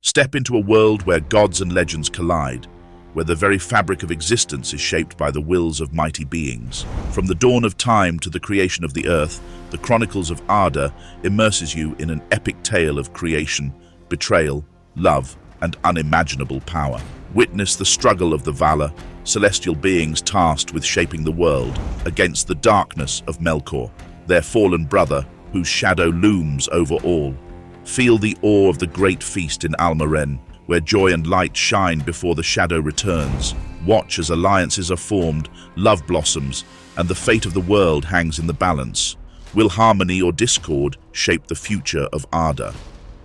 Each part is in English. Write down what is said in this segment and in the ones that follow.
Step into a world where gods and legends collide, where the very fabric of existence is shaped by the wills of mighty beings. From the dawn of time to the creation of the earth, the Chronicles of Arda immerses you in an epic tale of creation, betrayal, love, and unimaginable power. Witness the struggle of the Valar, celestial beings tasked with shaping the world, against the darkness of Melkor, their fallen brother, whose shadow looms over all. Feel the awe of the great feast in Almaren, where joy and light shine before the shadow returns. Watch as alliances are formed, love blossoms, and the fate of the world hangs in the balance. Will harmony or discord shape the future of Arda?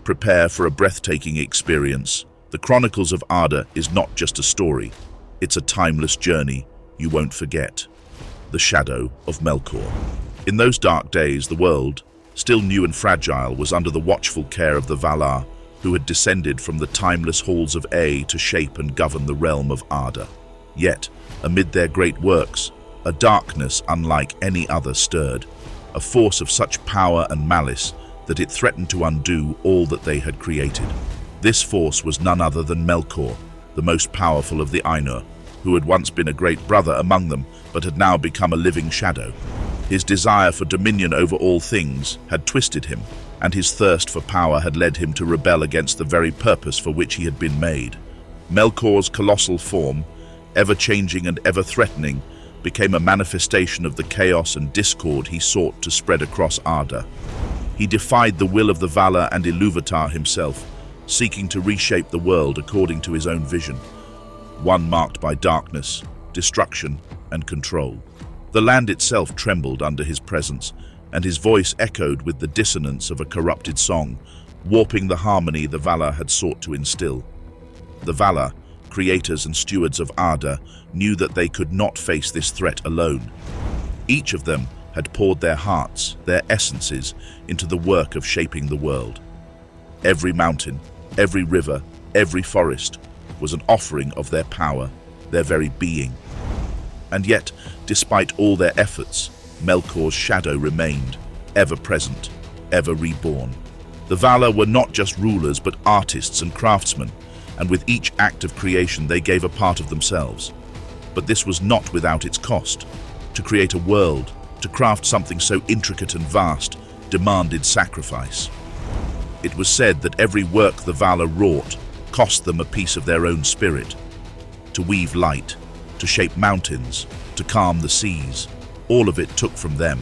Prepare for a breathtaking experience. The Chronicles of Arda is not just a story, it's a timeless journey you won't forget. The shadow of Melkor. In those dark days, the world, still new and fragile, was under the watchful care of the Valar, who had descended from the timeless halls of A to shape and govern the realm of Arda. Yet, amid their great works, a darkness unlike any other stirred, a force of such power and malice that it threatened to undo all that they had created. This force was none other than Melkor, the most powerful of the Ainur, who had once been a great brother among them, but had now become a living shadow. His desire for dominion over all things had twisted him, and his thirst for power had led him to rebel against the very purpose for which he had been made. Melkor's colossal form, ever-changing and ever-threatening, became a manifestation of the chaos and discord he sought to spread across Arda. He defied the will of the Valar and Iluvatar himself, seeking to reshape the world according to his own vision, one marked by darkness, destruction, and control. The land itself trembled under his presence, and his voice echoed with the dissonance of a corrupted song, warping the harmony the Valar had sought to instill. The Valar, creators and stewards of Arda, knew that they could not face this threat alone. Each of them had poured their hearts, their essences, into the work of shaping the world. Every mountain, every river, every forest was an offering of their power, their very being. And yet, despite all their efforts, Melkor's shadow remained, ever present, ever reborn. The Valar were not just rulers but artists and craftsmen, and with each act of creation they gave a part of themselves. But this was not without its cost. To create a world, to craft something so intricate and vast, demanded sacrifice. It was said that every work the Valar wrought cost them a piece of their own spirit. To weave light, to shape mountains, to calm the seas, all of it took from them,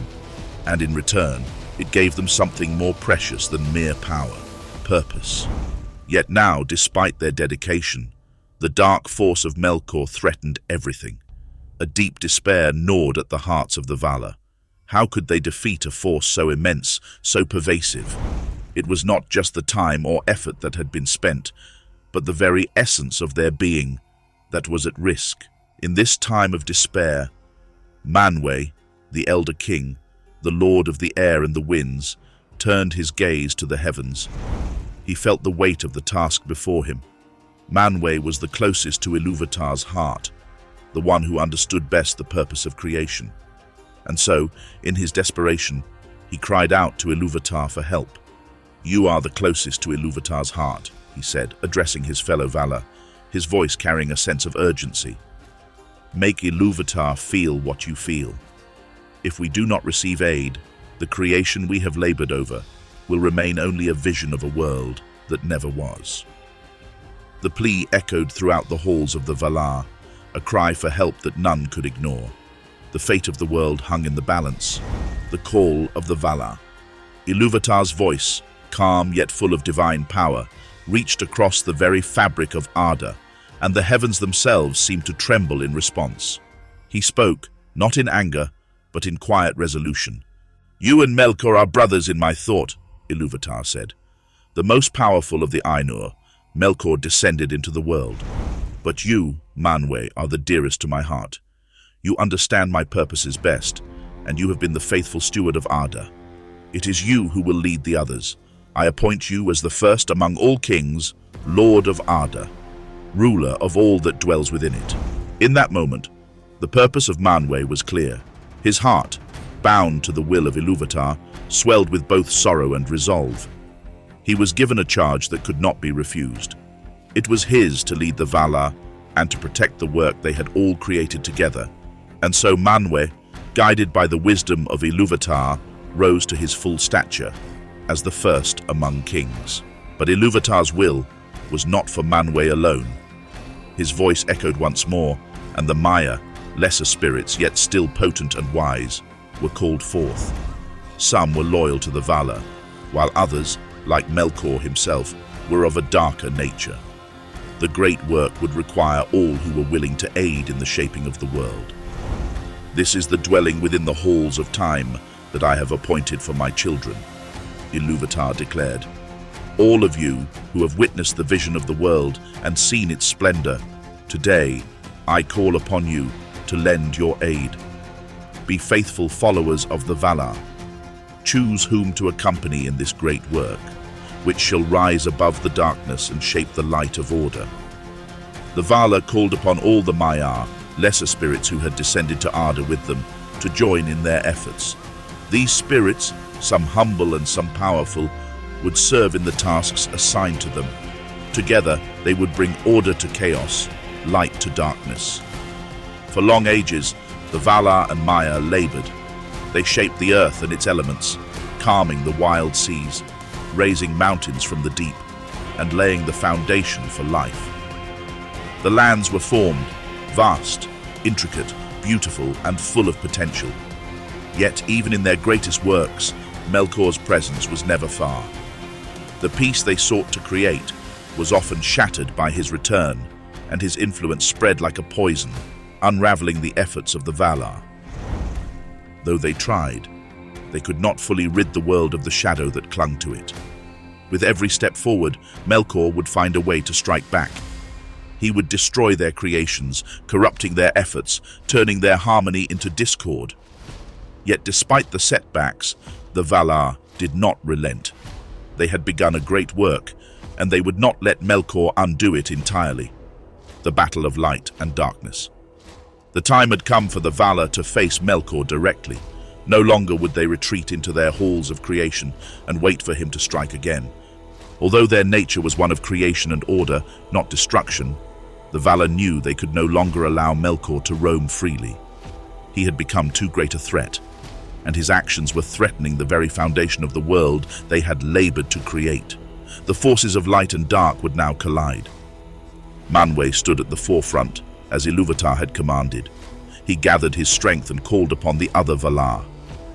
and in return, it gave them something more precious than mere power, purpose. Yet now, despite their dedication, the dark force of Melkor threatened everything. A deep despair gnawed at the hearts of the Valar. How could they defeat a force so immense, so pervasive? It was not just the time or effort that had been spent, but the very essence of their being that was at risk. In this time of despair, Manwë, the Elder King, the Lord of the air and the winds, turned his gaze to the heavens. He felt the weight of the task before him. Manwë was the closest to Iluvatar's heart, the one who understood best the purpose of creation. And so, in his desperation, he cried out to Iluvatar for help. "You are the closest to Iluvatar's heart," he said, addressing his fellow Valar, his voice carrying a sense of urgency. "Make Iluvatar feel what you feel. If we do not receive aid, the creation we have labored over will remain only a vision of a world that never was." The plea echoed throughout the halls of the Valar, a cry for help that none could ignore. The fate of the world hung in the balance. The call of the Valar. Iluvatar's voice, calm yet full of divine power, reached across the very fabric of Arda, and the heavens themselves seemed to tremble in response. He spoke, not in anger, but in quiet resolution. "You and Melkor are brothers in my thought," Iluvatar said. "The most powerful of the Ainur, Melkor descended into the world. But you, Manwë, are the dearest to my heart. You understand my purposes best, and you have been the faithful steward of Arda. It is you who will lead the others. I appoint you as the first among all kings, Lord of Arda, ruler of all that dwells within it." In that moment, the purpose of Manwë was clear. His heart, bound to the will of Iluvatar, swelled with both sorrow and resolve. He was given a charge that could not be refused. It was his to lead the Valar and to protect the work they had all created together. And so Manwë, guided by the wisdom of Iluvatar, rose to his full stature as the first among kings. But Iluvatar's will was not for Manwë alone. His voice echoed once more, and the Maya, lesser spirits yet still potent and wise, were called forth. Some were loyal to the Valar, while others, like Melkor himself, were of a darker nature. The great work would require all who were willing to aid in the shaping of the world. This is the dwelling within the halls of time that I have appointed for my children, Iluvatar declared. All of you who have witnessed the vision of the world and seen its splendor, today I call upon you to lend your aid. Be faithful followers of the Valar. Choose whom to accompany in this great work, which shall rise above the darkness and shape the light of order. The Valar called upon all the Maiar, lesser spirits who had descended to Arda with them, to join in their efforts. These spirits, some humble and some powerful, would serve in the tasks assigned to them. Together, they would bring order to chaos, light to darkness. For long ages, the Valar and Maya labored. They shaped the earth and its elements, calming the wild seas, raising mountains from the deep, and laying the foundation for life. The lands were formed, vast, intricate, beautiful, and full of potential. Yet, even in their greatest works, Melkor's presence was never far. The peace they sought to create was often shattered by his return, and his influence spread like a poison, unraveling the efforts of the Valar. Though they tried, they could not fully rid the world of the shadow that clung to it. With every step forward, Melkor would find a way to strike back. He would destroy their creations, corrupting their efforts, turning their harmony into discord. Yet despite the setbacks, the Valar did not relent. They had begun a great work, and they would not let Melkor undo it entirely. The battle of light and darkness. The time had come for the Valar to face Melkor directly. No longer would they retreat into their halls of creation and wait for him to strike again. Although their nature was one of creation and order, not destruction, the Valar knew they could no longer allow Melkor to roam freely. He had become too great a threat, and his actions were threatening the very foundation of the world they had labored to create. The forces of light and dark would now collide. Manwë stood at the forefront, as Iluvatar had commanded. He gathered his strength and called upon the other Valar.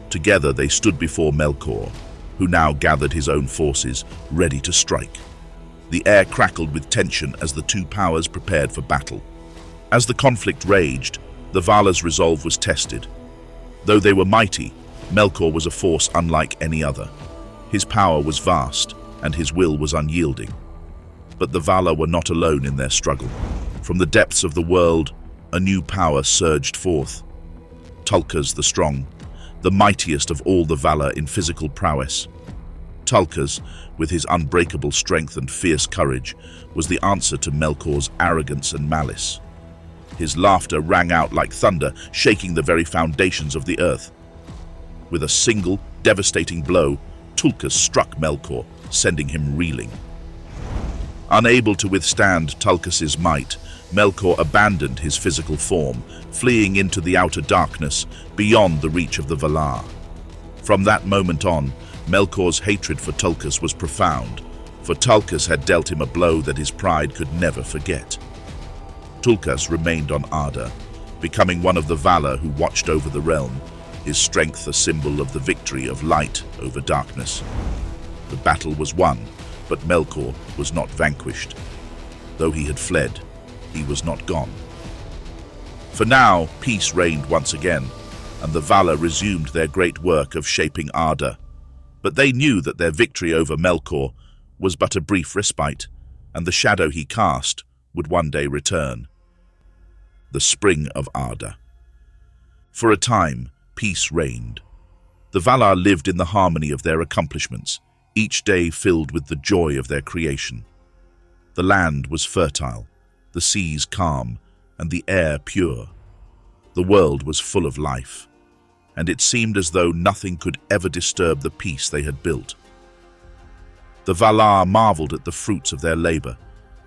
Together they stood before Melkor, who now gathered his own forces, ready to strike. The air crackled with tension as the two powers prepared for battle. As the conflict raged, the Valar's resolve was tested. Though they were mighty, Melkor was a force unlike any other. His power was vast, and his will was unyielding. But the Valar were not alone in their struggle. From the depths of the world, a new power surged forth. Tulkas the Strong, the mightiest of all the Valar in physical prowess. Tulkas, with his unbreakable strength and fierce courage, was the answer to Melkor's arrogance and malice. His laughter rang out like thunder, shaking the very foundations of the earth. With a single, devastating blow, Tulkas struck Melkor, sending him reeling. Unable to withstand Tulkas's might, Melkor abandoned his physical form, fleeing into the outer darkness, beyond the reach of the Valar. From that moment on, Melkor's hatred for Tulkas was profound, for Tulkas had dealt him a blow that his pride could never forget. Tulkas remained on Arda, becoming one of the Valar who watched over the realm, his strength a symbol of the victory of light over darkness. The battle was won, but Melkor was not vanquished. Though he had fled, he was not gone. For now, peace reigned once again, and the Valar resumed their great work of shaping Arda. But they knew that their victory over Melkor was but a brief respite, and the shadow he cast would one day return. The spring of Arda. For a time, peace reigned. The Valar lived in the harmony of their accomplishments, each day filled with the joy of their creation. The land was fertile, the seas calm, and the air pure. The world was full of life, and it seemed as though nothing could ever disturb the peace they had built. The Valar marveled at the fruits of their labor.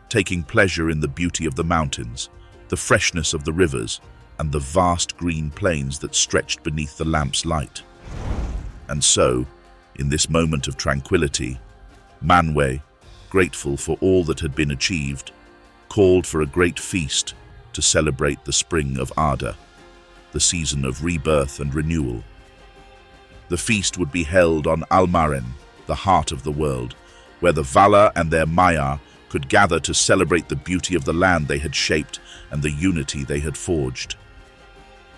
taking pleasure in the beauty of the mountains, the freshness of the rivers, and the vast green plains that stretched beneath the lamp's light. And so, in this moment of tranquility, Manwe, grateful for all that had been achieved, called for a great feast to celebrate the spring of Arda, the season of rebirth and renewal. The feast would be held on Almaren, the heart of the world, where the Valar and their Maiar could gather to celebrate the beauty of the land they had shaped and the unity they had forged.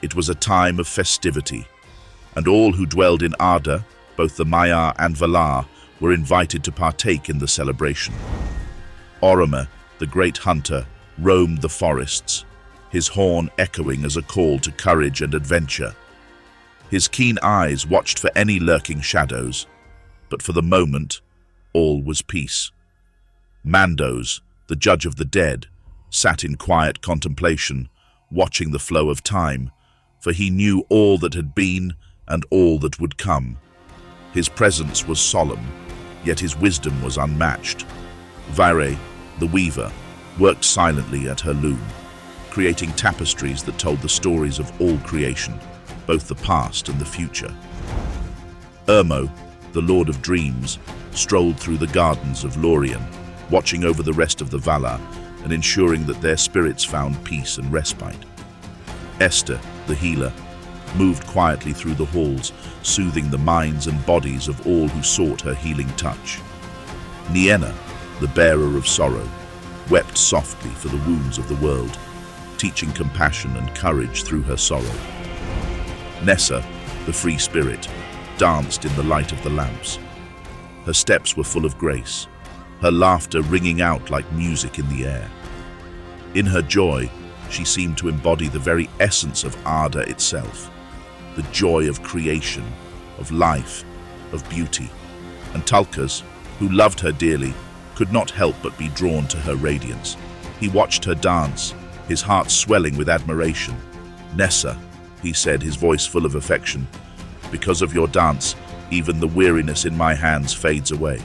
It was a time of festivity, and all who dwelled in Arda, both the Maiar and Valar, were invited to partake in the celebration. Orome, the great hunter, roamed the forests, his horn echoing as a call to courage and adventure. His keen eyes watched for any lurking shadows, but for the moment, all was peace. Mandos, the judge of the dead, sat in quiet contemplation, watching the flow of time, for he knew all that had been and all that would come. His presence was solemn, yet his wisdom was unmatched. Vaire, the weaver, worked silently at her loom, creating tapestries that told the stories of all creation, both the past and the future. Urmo, the Lord of Dreams, strolled through the gardens of Lorien, watching over the rest of the Valar and ensuring that their spirits found peace and respite. Esther, the healer, moved quietly through the halls, soothing the minds and bodies of all who sought her healing touch. Nienna, the bearer of sorrow, wept softly for the wounds of the world, teaching compassion and courage through her sorrow. Nessa, the free spirit, danced in the light of the lamps. Her steps were full of grace, her laughter ringing out like music in the air. In her joy, she seemed to embody the very essence of Arda itself, the joy of creation, of life, of beauty. And Tulkas, who loved her dearly, could not help but be drawn to her radiance. He watched her dance, his heart swelling with admiration. "Nessa," he said, his voice full of affection, "because of your dance, even the weariness in my hands fades away.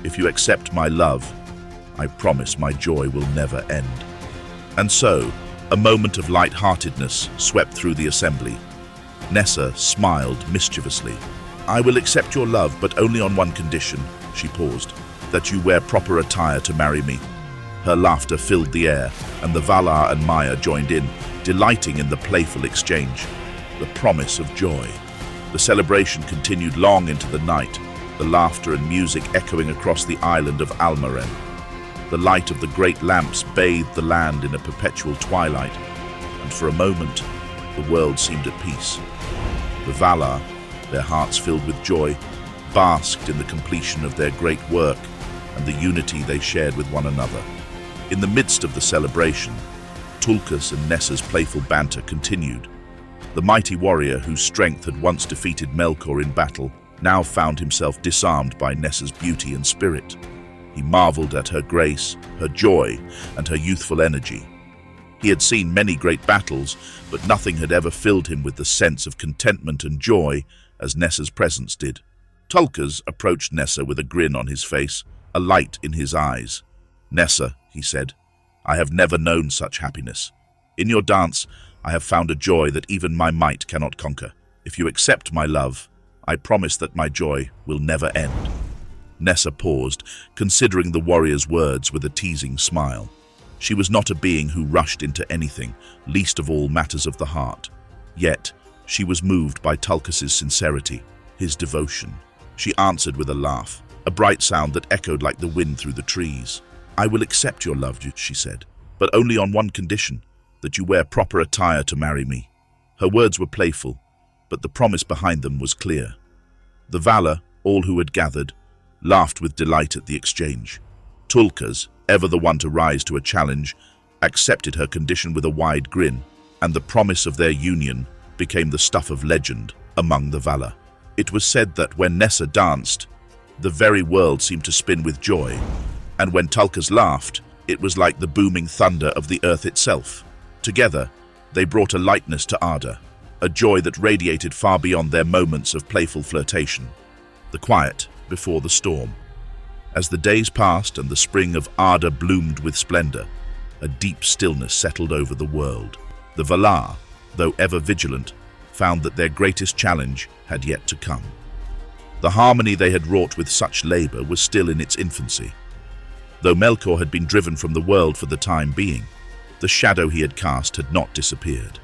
If you accept my love, I promise my joy will never end." And so, a moment of light-heartedness swept through the assembly. Nessa smiled mischievously. "I will accept your love, but only on one condition," she paused, "that you wear proper attire to marry me." Her laughter filled the air, and the Valar and Maiar joined in, delighting in the playful exchange, the promise of joy. The celebration continued long into the night, the laughter and music echoing across the island of Almaren. The light of the great lamps bathed the land in a perpetual twilight, and for a moment, the world seemed at peace. The Valar, their hearts filled with joy, basked in the completion of their great work and the unity they shared with one another. In the midst of the celebration, Tulkas and Nessa's playful banter continued. The mighty warrior whose strength had once defeated Melkor in battle now found himself disarmed by Nessa's beauty and spirit. He marveled at her grace, her joy, and her youthful energy. He had seen many great battles, but nothing had ever filled him with the sense of contentment and joy as Nessa's presence did. Tulkas approached Nessa with a grin on his face, a light in his eyes. "Nessa," he said, "I have never known such happiness. In your dance, I have found a joy that even my might cannot conquer. If you accept my love, I promise that my joy will never end." Nessa paused, considering the warrior's words with a teasing smile. She was not a being who rushed into anything, least of all matters of the heart. Yet, she was moved by Tulkas's sincerity, his devotion. She answered with a laugh, a bright sound that echoed like the wind through the trees. "I will accept your love," she said, "but only on one condition, that you wear proper attire to marry me." Her words were playful, but the promise behind them was clear. The Valar, all who had gathered, laughed with delight at the exchange. Tulkas, ever the one to rise to a challenge, accepted her condition with a wide grin, and the promise of their union became the stuff of legend among the Valar. It was said that when Nessa danced, the very world seemed to spin with joy, and when Tulkas laughed, it was like the booming thunder of the earth itself. Together, they brought a lightness to Arda, a joy that radiated far beyond their moments of playful flirtation. The quiet before the storm. As the days passed and the spring of Arda bloomed with splendor, a deep stillness settled over the world. The Valar, though ever vigilant, found that their greatest challenge had yet to come. The harmony they had wrought with such labor was still in its infancy. Though Melkor had been driven from the world for the time being, the shadow he had cast had not disappeared.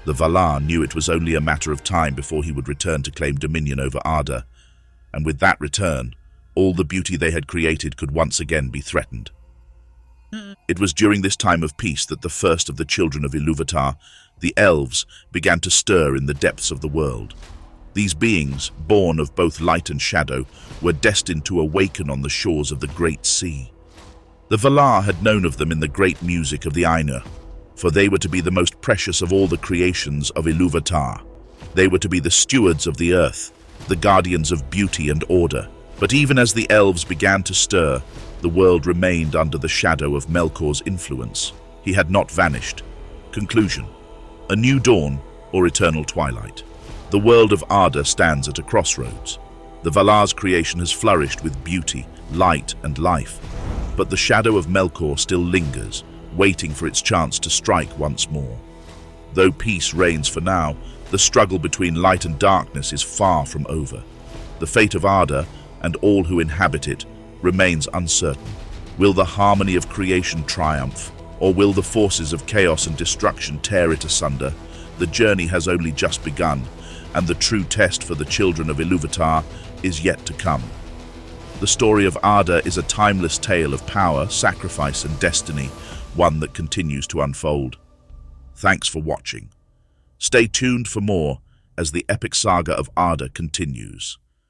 The Valar knew it was only a matter of time before he would return to claim dominion over Arda, and with that return, all the beauty they had created could once again be threatened. It was during this time of peace that the first of the children of Iluvatar, the elves, began to stir in the depths of the world. These beings, born of both light and shadow, were destined to awaken on the shores of the great sea. The Valar had known of them in the great music of the Ainur, for they were to be the most precious of all the creations of Iluvatar. They were to be the stewards of the earth, the guardians of beauty and order. But even as the elves began to stir, the world remained under the shadow of Melkor's influence. He had not vanished. Conclusion: a new dawn or eternal twilight. The world of Arda stands at a crossroads. The Valar's creation has flourished with beauty, light, and life, but the shadow of Melkor still lingers, waiting for its chance to strike once more. Though peace reigns for now, the struggle between light and darkness is far from over. The fate of Arda, and all who inhabit it, remains uncertain. Will the harmony of creation triumph, or will the forces of chaos and destruction tear it asunder? The journey has only just begun, and the true test for the children of Iluvatar is yet to come. The story of Arda is a timeless tale of power, sacrifice, and destiny, one that continues to unfold. Thanks for watching. Stay tuned for more as the epic saga of Arda continues.